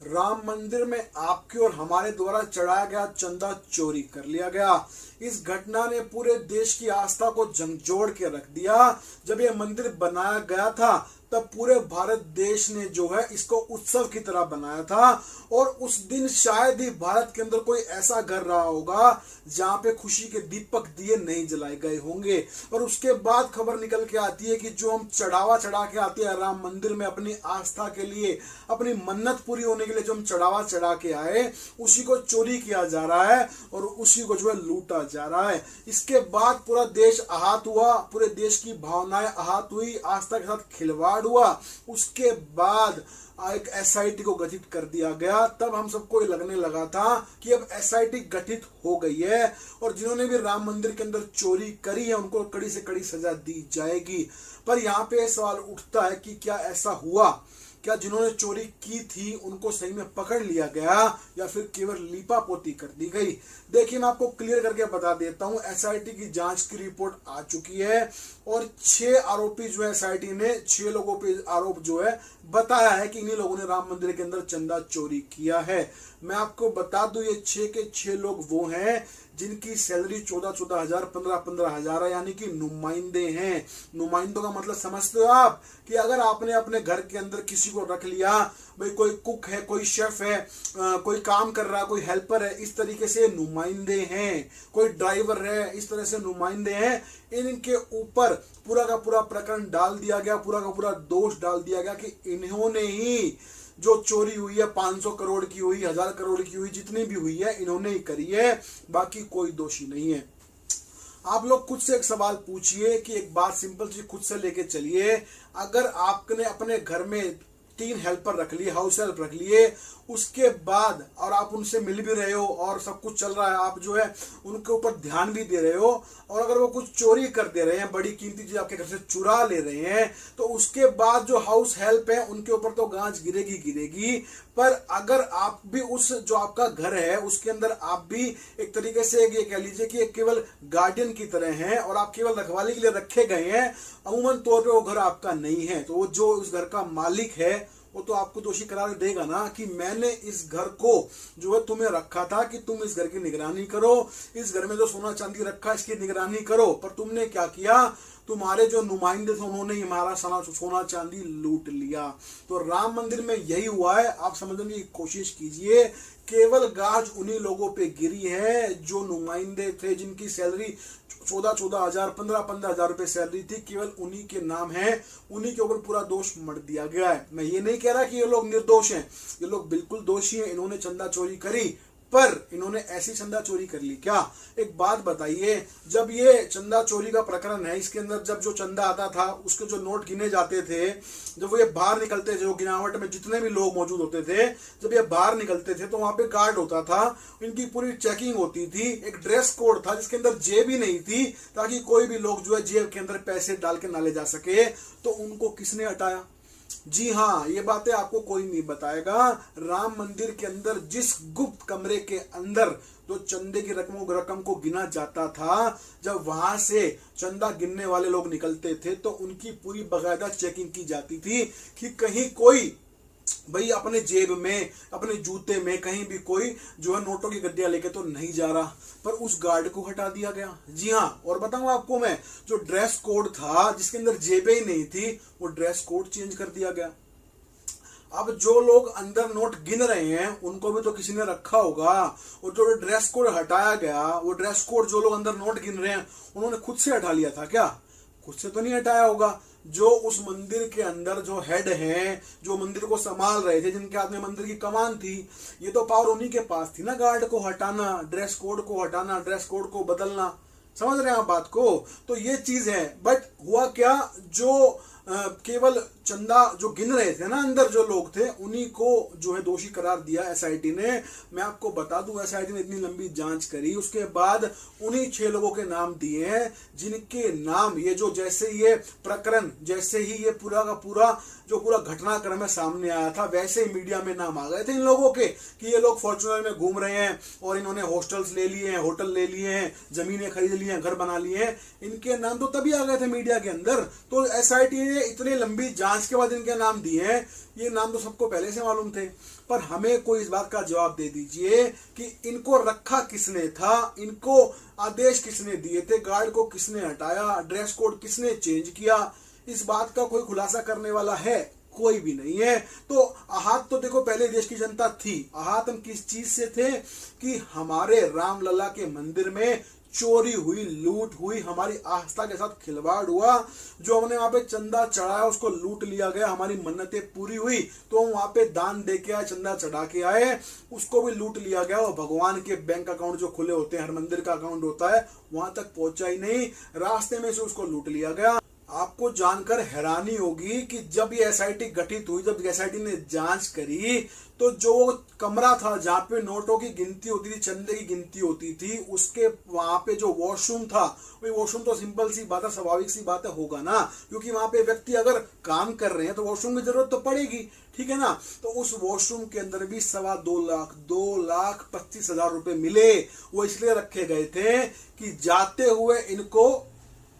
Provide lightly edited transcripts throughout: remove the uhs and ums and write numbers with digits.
राम मंदिर में आपके और हमारे द्वारा चढ़ाया गया चंदा चोरी कर लिया गया। इस घटना ने पूरे देश की आस्था को झंझोड़ के रख दिया। जब यह मंदिर बनाया गया था तब पूरे भारत देश ने जो है इसको उत्सव की तरह बनाया था और उस दिन शायद ही भारत के अंदर कोई ऐसा घर रहा होगा जहां पे खुशी के दीपक दिए नहीं जलाए गए होंगे। और उसके बाद खबर निकल के आती है कि जो हम चढ़ावा चढ़ा के आते हैं राम मंदिर में अपनी आस्था के लिए, अपनी मन्नत पूरी होने के लिए जो हम चढ़ावा चढ़ा के आए, उसी को चोरी किया जा रहा है और उसी को जो है लूटा जा रहा है। इसके बाद पूरा देश आहत हुआ, पूरे देश की भावनाएं आहत हुई, आस्था के साथ खिलवाड़ हुआ। उसके बाद एक एसआईटी को गठित कर दिया गया। तब हम सबको ये लगने लगा था कि अब एसआईटी गठित हो गई है और जिन्होंने भी राम मंदिर के अंदर चोरी करी है उनको कड़ी से कड़ी सजा दी जाएगी। पर यहाँ पे सवाल उठता है कि क्या ऐसा हुआ? क्या जिन्होंने चोरी की थी उनको सही में पकड़ लिया गया या फिर केवल लीपापोती कर दी गई? देखिए, मैं आपको क्लियर करके बता देता हूं, एसआईटी की जांच की रिपोर्ट आ चुकी है और 6 आरोपी जो है एसआईटी ने 6 लोगों पे आरोप जो है बताया है कि इन्हीं लोगों ने राम मंदिर के अंदर चंदा चोरी किया है। मैं आपको बता दूं, ये 6 के 6 लोग वो हैं जिनकी सैलरी 14-14 हजार, 15-15 हजार है, यानी कि नुमाइंदे हैं। नुमाइंदों का मतलब समझते हो आप कि अगर आपने अपने घर के अंदर किसी को रख लिया, भाई कोई कुक है, कोई शेफ है, कोई काम कर रहा है, कोई हेल्पर है, इस तरीके से नुमाइंदे हैं। कोई ड्राइवर है, इस तरह से नुमाइंदे हैं। इनके ऊपर पूरा का पूरा प्रकरण डाल दिया गया, पूरा का पूरा दोष डाल दिया गया कि इन्होंने ही जो चोरी हुई है 500 करोड़ की हुई, 1000 करोड़ की हुई, जितनी भी हुई है इन्होंने ही करी है, बाकी कोई दोषी नहीं है। आप लोग खुद से एक सवाल पूछिए कि एक बात सिंपल सी खुद से लेके चलिए, अगर आपने अपने घर में 3 हेल्पर रख लिए, हाउस हेल्प रख लिए, उसके बाद और आप उनसे मिल भी रहे हो और सब कुछ चल रहा है, आप जो है उनके ऊपर ध्यान भी दे रहे हो, और अगर वो कुछ चोरी कर दे रहे हैं, बड़ी कीमती चीज आपके घर से चुरा ले रहे हैं, तो उसके बाद जो हाउस हेल्प है उनके ऊपर तो गांज गिरेगी गिरेगी। पर अगर आप भी उस जो आपका घर है उसके अंदर आप भी एक तरीके से ये कह लीजिए कि एक केवल गार्डियन की तरह हैं और आप केवल रखवाली के लिए रखे गए हैं, अमूमन तौर पे वो घर आपका नहीं है, तो वो जो उस घर का मालिक है वो तो आपको दोषी करार देगा ना कि मैंने इस घर को जो है तुम्हें रखा था कि तुम इस घर की निगरानी करो, इस घर में जो सोना चांदी रखा इसकी निगरानी करो, पर तुमने क्या किया? तुम्हारे जो नुमाइंदे थे उन्होंने हमारा सोना चांदी लूट लिया। तो राम मंदिर में यही हुआ है, आप समझने की कोशिश कीजिए। केवल गाज उन्हीं लोगों पे गिरी है जो नुमाइंदे थे, जिनकी सैलरी 14-14 हजार, 15-15 हजार रुपए सैलरी थी, केवल उन्हीं के नाम है, उन्हीं के ऊपर पूरा दोष मढ़ दिया गया है। मैं ये नहीं कह रहा कि ये लोग निर्दोष हैं, ये लोग बिल्कुल दोषी हैं, इन्होंने चंदा चोरी करी, पर इन्होंने ऐसी चंदा चोरी कर ली क्या? एक बात बताइए, जब ये चंदा चोरी का प्रकरण है, इसके अंदर जब जो चंदा आता था उसके जो नोट गिने जाते थे, जब वो ये बाहर निकलते थे, जो गिनावट में जितने भी लोग मौजूद होते थे, जब ये बाहर निकलते थे तो वहां पे गार्ड होता था, इनकी पूरी चेकिंग होती थी, एक ड्रेस कोड था जिसके अंदर जेब ही नहीं थी ताकि कोई भी लोग जो है जेब के अंदर पैसे डाल के ना ले जा सके। तो उनको किसने हटाया? जी हाँ, ये बातें आपको कोई नहीं बताएगा। राम मंदिर के अंदर जिस गुप्त कमरे के अंदर जो चंदे की रकम को गिना जाता था, जब वहां से चंदा गिनने वाले लोग निकलते थे तो उनकी पूरी बाकायदा चेकिंग की जाती थी कि कहीं कोई भाई अपने जेब में, अपने जूते में कहीं भी कोई जो है नोटों की गड्डियां लेके तो नहीं जा रहा, पर उस गार्ड को हटा दिया गया। जी हाँ, और बताऊं आपको मैं, जो ड्रेस कोड था जिसके अंदर जेबें ही नहीं थी, वो ड्रेस कोड चेंज कर दिया गया। अब जो लोग अंदर नोट गिन रहे हैं उनको भी तो किसी ने रखा होगा, और जो ड्रेस कोड हटाया गया, वो ड्रेस कोड जो लोग अंदर नोट गिन रहे हैं उन्होंने खुद से हटा लिया था क्या? खुद से तो नहीं हटाया होगा। जो उस मंदिर के अंदर जो हेड हैं, जो मंदिर को संभाल रहे थे, जिनके हाथ में मंदिर की कमान थी, ये तो पावर उन्हीं के पास थी ना, गार्ड को हटाना, ड्रेस कोड को हटाना, ड्रेस कोड को बदलना। समझ रहे हैं आप बात को? तो ये चीज है। बट हुआ क्या, जो केवल चंदा जो गिन रहे थे ना अंदर जो लोग थे, उन्हीं को जो है दोषी करार दिया एसआईटी ने। मैं आपको बता दूं, एसआईटी ने इतनी लंबी जांच करी, उसके बाद उन्हीं 6 लोगों के नाम दिए हैं जिनके नाम ये जो जैसे ये प्रकरण, जैसे ही ये पूरा का पूरा जो पूरा घटनाक्रम है सामने आया था, वैसे ही मीडिया में नाम आ गए थे इन लोगों के कि ये लोग फॉर्च्यूनर में घूम रहे हैं और इन्होंने हॉस्टल्स ले लिए हैं, होटल ले लिए हैं, जमीनें खरीद ली हैं, घर बना लिए हैं। इनके नाम तो तभी आ गए थे मीडिया के अंदर। तो एसआईटी ने इतनी लंबी जांच के बाद इनके नाम दिए हैं, ये नाम तो सबको पहले से मालूम थे। पर हमें कोई इस बात का जवाब दे दीजिए कि इनको रखा किसने था, इनको आदेश किसने दिए थे, गार्ड को किसने हटाया, ड्रेस कोड किसने चेंज किया, इस बात का कोई खुलासा करने वाला है? कोई भी नहीं है। तो आहत तो देखो पहले देश की जनता थी। आहत हम किस चीज से थे कि हमारे रामलला के मंदिर में चोरी हुई, लूट हुई, हमारी आस्था के साथ खिलवाड़ हुआ, जो हमने वहां पे चंदा चढ़ाया उसको लूट लिया गया, हमारी मन्नतें पूरी हुई तो हम वहां पे दान दे के आए, चंदा चढ़ा के आए, उसको भी लूट लिया गया। और भगवान के बैंक अकाउंट जो खुले होते हैं, हर मंदिर का अकाउंट होता है, वहां तक पहुंचा ही नहीं, रास्ते में से उसको लूट लिया गया। आपको जानकर हैरानी होगी कि जब ये एसआईटी गठित हुई, जब एसआईटी ने जांच करी, तो जो कमरा था जहां पे नोटों की गिनती होती थी, चंदे की गिनती होती थी, उसके वहां पे जो वॉशरूम था, वही वॉशरूम तो सिंपल सी बात है, स्वाभाविक सी बात है, होगा ना, क्योंकि वहां पे व्यक्ति अगर काम कर रहे हैं तो वॉशरूम की जरूरत तो पड़ेगी, ठीक है ना। तो उस वॉशरूम के अंदर भी 2,25,000 रुपए मिले। वो इसलिए रखे गए थे कि जाते हुए इनको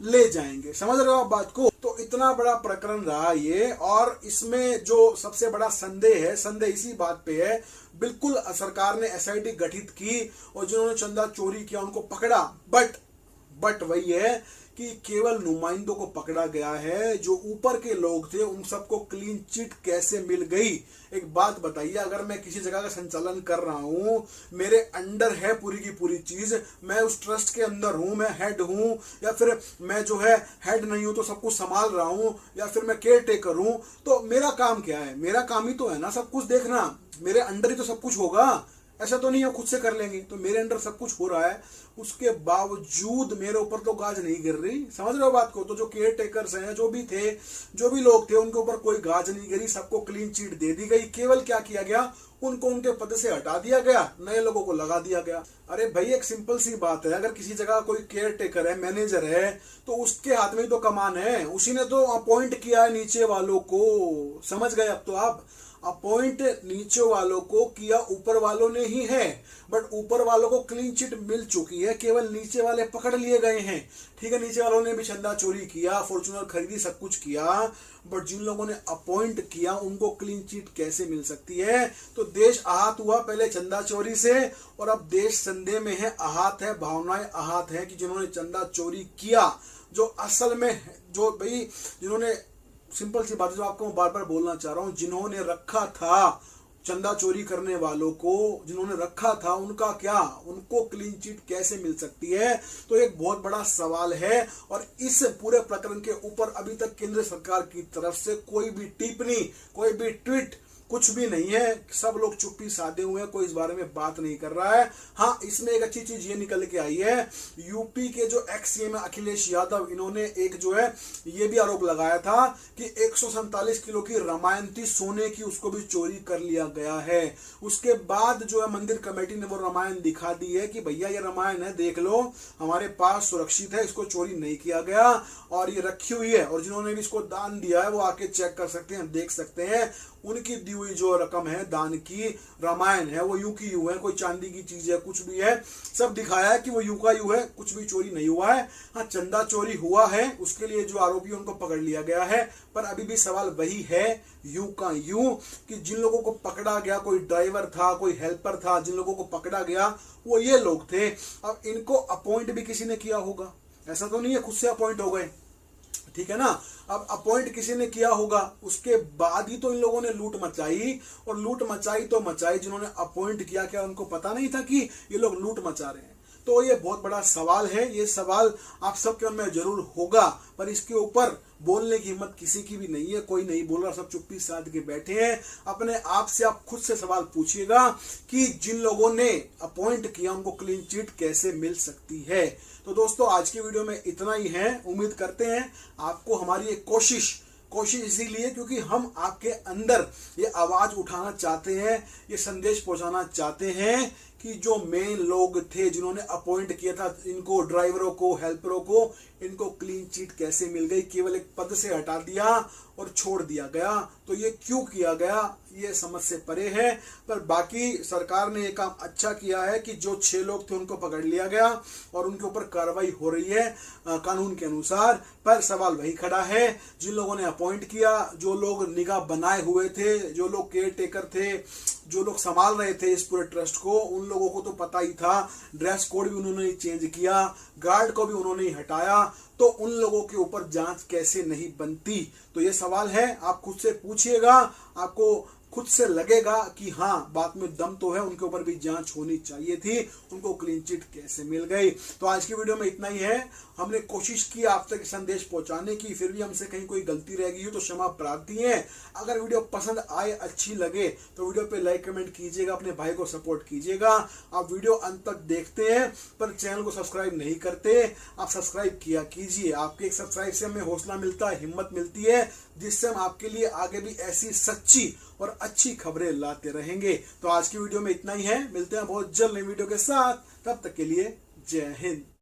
ले जाएंगे। समझ रहे हो आप बात को? तो इतना बड़ा प्रकरण रहा ये, और इसमें जो सबसे बड़ा संदेह है, संदेह इसी बात पे है, बिल्कुल सरकार ने एसआईटी गठित की और जिन्होंने चंदा चोरी किया उनको पकड़ा, बट वही है कि केवल नुमाइंदों को पकड़ा गया है, जो ऊपर के लोग थे उन सबको क्लीन चिट कैसे मिल गई? एक बात बताइए, अगर मैं किसी जगह का संचालन कर रहा हूं, मेरे अंडर है पूरी की पूरी चीज, मैं उस ट्रस्ट के अंदर हूं, मैं हेड हूं, या फिर मैं जो है हेड नहीं हूं तो सब कुछ संभाल रहा हूं, या फिर मैं केयर टेकर हूं, तो मेरा काम क्या है? मेरा काम ही तो है ना सब कुछ देखना, मेरे अंडर ही तो सब कुछ होगा। ऐसा तो नहीं है खुद से कर लेंगे, तो मेरे अंडर सब कुछ हो रहा है, उसके बावजूद मेरे ऊपर तो गाज नहीं गिर रही। समझ रहे हो बात को? तो जो केयर टेकर्स हैं, जो भी थे, जो भी लोग थे, उनके ऊपर कोई गाज नहीं गिरी, सबको क्लीन चिट दे दी गई। केवल क्या किया गया, उनको उनके पद से हटा दिया गया, नए लोगों को लगा दिया गया। अरे भाई एक सिंपल सी बात है, अगर किसी जगह कोई केयर टेकर है, मैनेजर है, तो उसके हाथ में ही तो कमान है, उसी ने तो अपॉइंट किया है नीचे वालों को। समझ गए अब तो आप? अपॉइंट नीचे वालों को किया ऊपर वालों ने ही है, बट ऊपर वालों को क्लीन चिट मिल चुकी है, केवल नीचे वाले पकड़ लिए गए हैं। ठीक है, नीचे वालों ने भी चंदा चोरी किया, फॉर्च्यूनर खरीदी, सब कुछ किया, बट जिन लोगों ने अपॉइंट किया उनको क्लीन चिट कैसे मिल सकती है? तो देश आहत हुआ पहले चंदा चोरी से, और अब देश संदेह में है, आहत है, भावनाएं आहत है कि जिन्होंने चंदा चोरी किया, जो असल में जो भाई जिन्होंने, सिंपल सी बात जो आपको मैं बार बार बोलना चाह रहा हूं, जिन्होंने रखा था चंदा चोरी करने वालों को, जिन्होंने रखा था, उनका क्या, उनको क्लीन चिट कैसे मिल सकती है? तो एक बहुत बड़ा सवाल है, और इस पूरे प्रकरण के ऊपर अभी तक केंद्र सरकार की तरफ से कोई भी टिप्पणी, कोई भी ट्वीट, कुछ भी नहीं है। सब लोग चुप्पी साधे हुए हैं, कोई इस बारे में बात नहीं कर रहा है। हाँ, इसमें एक अच्छी चीज ये निकल के आई है, यूपी के जो एक्स सीएम अखिलेश यादव, इन्होंने एक जो है ये भी आरोप लगाया था कि 147 किलो की रामायण थी सोने की, उसको भी चोरी कर लिया गया है। उसके बाद जो है मंदिर कमेटी ने वो रामायण दिखा दी है कि भैया ये रामायण है, देख लो, हमारे पास सुरक्षित है, इसको चोरी नहीं किया गया और ये रखी हुई है, और जिन्होंने भी इसको दान दिया है वो आके चेक कर सकते हैं, देख सकते हैं, उनकी दी हुई जो रकम है दान की, रामायण है, वो यूं की यूं है, कोई चांदी की चीज है, कुछ भी है, सब दिखाया है कि वो यूं का यूं है, कुछ भी चोरी नहीं हुआ है। हाँ, चंदा चोरी हुआ है, उसके लिए जो आरोपी उनको पकड़ लिया गया है, पर अभी भी सवाल वही है, यूं का यूं, कि जिन लोगों को पकड़ा गया, कोई ड्राइवर था, कोई हेल्पर था, जिन लोगों को पकड़ा गया वो ये लोग थे। अब इनको अपॉइंट भी किसी ने किया होगा, ऐसा तो नहीं है खुद से अपॉइंट हो गए, ठीक है ना। अब अपॉइंट किसी ने किया होगा, उसके बाद ही तो इन लोगों ने लूट मचाई, और लूट मचाई तो मचाई, जिन्होंने अपॉइंट किया क्या उनको पता नहीं था कि ये लोग लूट मचा रहे हैं? तो ये बहुत बड़ा सवाल है, ये सवाल आप सबके मन में जरूर होगा, पर इसके ऊपर बोलने की हिम्मत किसी की भी नहीं है, कोई नहीं बोल रहा, सब चुप्पी साध के बैठे हैं। अपने आप से आप खुद से सवाल पूछिएगा कि जिन लोगों ने अपॉइंट किया उनको क्लीन चिट कैसे मिल सकती है। तो दोस्तों, आज की वीडियो में इतना ही है। उम्मीद करते हैं आपको हमारी एक कोशिश इसीलिए क्योंकि हम आपके अंदर ये आवाज उठाना चाहते हैं, ये संदेश पहुंचाना चाहते हैं कि जो मेन लोग थे जिन्होंने अपॉइंट किया था इनको, ड्राइवरों को, हेल्परों को, इनको क्लीन चिट कैसे मिल गई, केवल एक पद से हटा दिया और छोड़ दिया गया। तो ये क्यों किया गया, ये समझ से परे है। पर बाकी सरकार ने ये काम अच्छा किया है कि जो 6 लोग थे उनको पकड़ लिया गया और उनके ऊपर कार्रवाई हो रही है कानून के अनुसार। पर सवाल वही खड़ा है, जिन लोगों ने अपॉइंट किया, जो लोग निगाह बनाए हुए थे, जो लोग केयर टेकर थे, जो लोग संभाल रहे थे इस पूरे ट्रस्ट को, उन लोगों को तो पता ही था। ड्रेस कोड भी उन्होंने चेंज किया, गार्ड को भी उन्होंने हटाया, तो उन लोगों के ऊपर जांच कैसे नहीं बनती। तो ये सवाल है, आप खुद से पूछिएगा, आपको खुद से लगेगा कि हाँ बात में दम तो है, उनके ऊपर भी जांच होनी चाहिए थी, उनको क्लीन चिट कैसे मिल गई। तो आज की वीडियो में इतना ही है। हमने कोशिश की आप तक संदेश पहुंचाने की, फिर भी हमसे कहीं कोई गलती रह गई हो तो क्षमा प्रार्थी है। अगर वीडियो पसंद आए, अच्छी लगे तो वीडियो पे लाइक कमेंट कीजिएगा, अपने भाई को सपोर्ट कीजिएगा। आप वीडियो अंत तक देखते हैं पर चैनल को सब्सक्राइब नहीं करते, आप सब्सक्राइब किया कीजिए। आपके एक सब्सक्राइब से हमें हौसला मिलता है, हिम्मत मिलती है, जिससे हम आपके लिए आगे भी ऐसी सच्ची और अच्छी खबरें लाते रहेंगे। तो आज की वीडियो में इतना ही है, मिलते हैं बहुत जल्द नई वीडियो के साथ, तब तक के लिए जय हिंद।